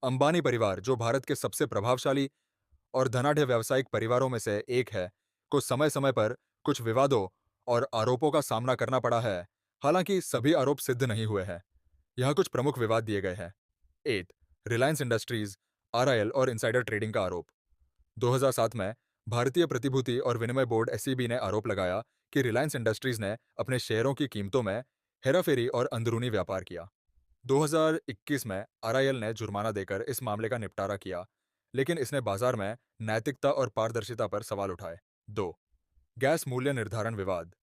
अंबानी परिवार, जो भारत के सबसे प्रभावशाली और धनाढ्य व्यावसायिक परिवारों में से एक है, को समय-समय पर कुछ विवादों और आरोपों का सामना करना पड़ा है। हालांकि सभी आरोप सिद्ध नहीं हुए हैं। यहाँ कुछ प्रमुख विवाद दिए गए हैं। 8 रिलायंस इंडस्ट्रीज, आरआईएल और इनसाइडर ट्रेडिंग का आरोप। 2007 में भारतीय प्रतिभूति और विनिमय बोर्ड एसईबी ने आरोप लगाया कि रिलायंस इंडस्ट्रीज ने अपने शेयरों की कीमतों में हेराफेरी और अंदरूनी व्यापार किया। 2021 में आरआईएल ने जुर्माना देकर इस मामले का निपटारा किया, लेकिन इसने बाजार में नैतिकता और पारदर्शिता पर सवाल उठाए। 2 गैस मूल्य निर्धारण विवाद।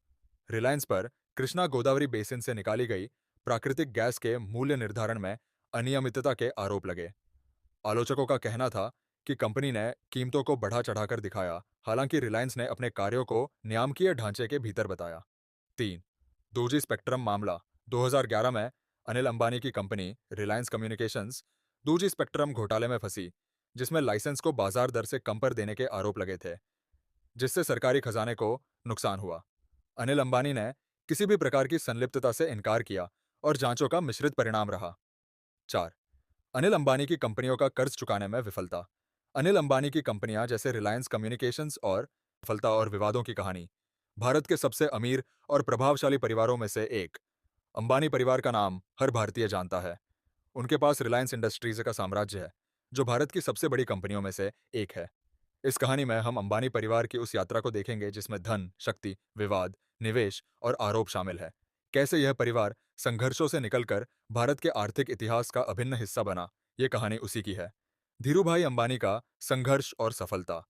रिलायंस पर कृष्णा गोदावरी बेसिन से निकाली गई प्राकृतिक गैस के मूल्य निर्धारण में अनियमितता के आरोप लगे। आलोचकों का कहना था कि कंपनी ने कीमतों को बढ़ा चढ़ाकर दिखाया, हालांकि रिलायंस ने अपने कार्यों को नियामकीय ढांचे के भीतर बताया। 3 2G स्पेक्ट्रम मामला। 2011 में अनिल अंबानी की company Reliance communications 2G spectrum घोटाले में फंसी, जिसमें लाइसेंस को बाजार दर से कम पर देने के आरोप लगे थे, जिससे सरकारी खजाने को नुकसान हुआ। अनिल अंबानी ने किसी भी प्रकार की संलिप्तता से इनकार किया और जांचों का मिश्रित परिणाम रहा। 4 अनिल अंबानी की कंपनियों का कर्ज चुकाने में विफलता। अनिल अंबानी की कंपनियां जैसे रिलायंस कम्युनिकेशंस और विफलता और विवादों की कहानी। भारत के सबसे अमीर और प्रभावशाली परिवारों में से एक अंबानी परिवार का नाम हर भारतीय जानता है। उनके पास रिलायंस इंडस्ट्रीज का साम्राज्य है, जो भारत की सबसे बड़ी कंपनियों में से एक है। इस कहानी में हम अंबानी परिवार की उस यात्रा को देखेंगे जिसमें धन, शक्ति, विवाद, निवेश और आरोप शामिल है। कैसे यह परिवार संघर्षों से निकलकर भारत के आर्थिक इतिहास का अभिन्न हिस्सा बना, ये कहानी उसी की है। धीरूभाई अंबानी का संघर्ष और सफलता।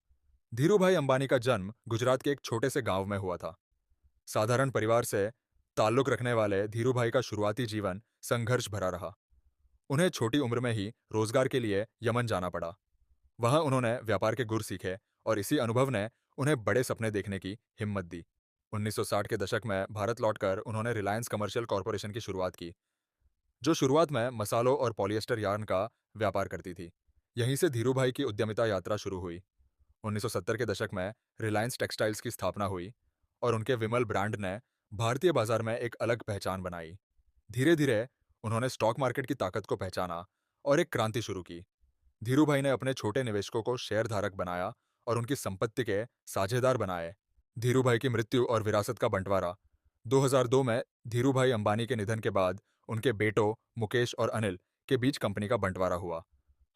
धीरूभाई अंबानी का जन्म गुजरात के एक छोटे से गांव में हुआ था। साधारण परिवार से ताल्लुक रखने वाले धीरूभाई का शुरुआती जीवन संघर्ष भरा रहा। उन्हें छोटी उम्र में ही रोजगार के लिए यमन जाना पड़ा। वहां उन्होंने व्यापार के गुर सीखे और इसी अनुभव ने उन्हें बड़े सपने देखने की हिम्मत दी। 1960 के दशक में भारत लौटकर उन्होंने रिलायंस कमर्शियल कॉरपोरेशन की शुरुआत की, जो शुरुआत में मसालों और पॉलिएस्टर यार्न का व्यापार करती थी। यहीं से धीरूभाई की उद्यमिता यात्रा शुरू हुई। 1970 के दशक में रिलायंस टेक्सटाइल्स की स्थापना हुई और उनके विमल ब्रांड ने भारतीय बाजार में एक अलग पहचान बनाई। धीरे धीरे उन्होंने स्टॉक मार्केट की ताकत को पहचाना और एक क्रांति शुरू की। धीरूभाई ने अपने छोटे निवेशकों को शेयरधारक बनाया और उनकी संपत्ति के साझेदार बनाए। धीरूभाई की मृत्यु और विरासत का बंटवारा। 2002 में धीरूभाई अंबानी के निधन के बाद उनके बेटों मुकेश और अनिल के बीच कंपनी का बंटवारा हुआ।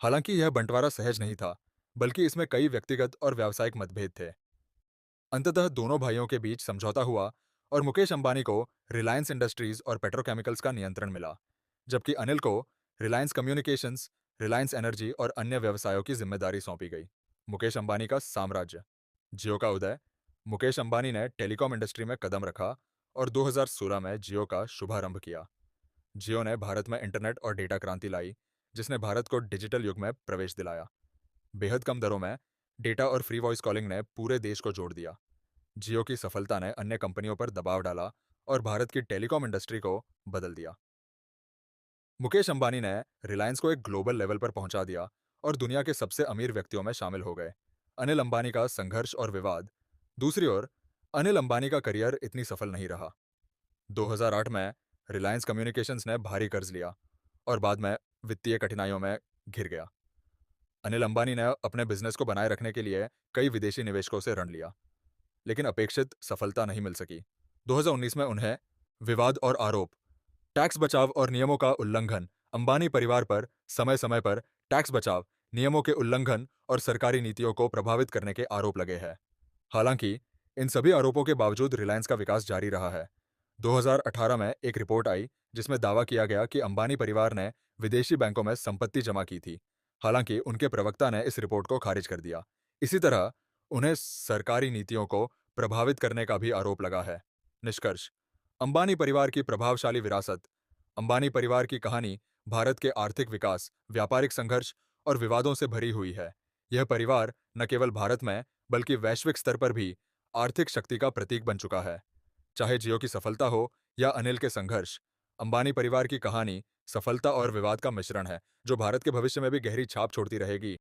हालांकि यह बंटवारा सहज नहीं था, बल्कि इसमें कई व्यक्तिगत और व्यावसायिक मतभेद थे। अंततः दोनों भाइयों के बीच समझौता हुआ और मुकेश अंबानी को रिलायंस इंडस्ट्रीज और पेट्रोकेमिकल्स का नियंत्रण मिला, जबकि अनिल को रिलायंस कम्युनिकेशंस, रिलायंस एनर्जी और अन्य व्यवसायों की जिम्मेदारी सौंपी गई। मुकेश अंबानी का साम्राज्य। जियो का उदय। मुकेश अंबानी ने टेलीकॉम इंडस्ट्री में कदम रखा और 2016 में जियो का शुभारंभ किया। जियो ने भारत में इंटरनेट और डेटा क्रांति लाई, जिसने भारत को डिजिटल युग में प्रवेश दिलाया। बेहद कम दरों में डेटा और फ्री वॉइस कॉलिंग ने पूरे देश को जोड़ दिया। जियो की सफलता ने अन्य कंपनियों पर दबाव डाला और भारत की टेलीकॉम इंडस्ट्री को बदल दिया। मुकेश अंबानी ने रिलायंस को एक ग्लोबल लेवल पर पहुंचा दिया और दुनिया के सबसे अमीर व्यक्तियों में शामिल हो गए। अनिल अंबानी का संघर्ष और विवाद। दूसरी ओर, अनिल अंबानी का करियर इतनी सफल नहीं रहा। 2008 में रिलायंस कम्युनिकेशंस ने भारी कर्ज लिया और बाद में वित्तीय कठिनाइयों में घिर गया। अनिल अंबानी ने अपने बिजनेस को बनाए रखने के लिए कई विदेशी निवेशकों से ऋण लिया, लेकिन अपेक्षित सफलता नहीं मिल सकी। 2019 में उन्हें विवाद और आरोप। टैक्स बचाव और नियमों का उल्लंघन। अंबानी परिवार पर समय समय पर टैक्स बचाव, नियमों के उल्लंघन और सरकारी नीतियों को प्रभावित करने के आरोप लगे हैं। हालांकि इन सभी आरोपों के बावजूद रिलायंस का विकास जारी रहा है। 2018 में एक रिपोर्ट आई जिसमें दावा किया गया कि अंबानी परिवार ने विदेशी बैंकों में संपत्ति जमा की थी। हालांकि उनके प्रवक्ता ने इस रिपोर्ट को खारिज कर दिया। इसी तरह उन्हें सरकारी नीतियों को प्रभावित करने का भी आरोप लगा है। निष्कर्ष। अंबानी परिवार की प्रभावशाली विरासत। अंबानी परिवार की कहानी भारत के आर्थिक विकास, व्यापारिक संघर्ष और विवादों से भरी हुई है। यह परिवार न केवल भारत में बल्कि वैश्विक स्तर पर भी आर्थिक शक्ति का प्रतीक बन चुका है। चाहे जियो की सफलता हो या अनिल के संघर्ष, अंबानी परिवार की कहानी सफलता और विवाद का मिश्रण है, जो भारत के भविष्य में भी गहरी छाप छोड़ती रहेगी।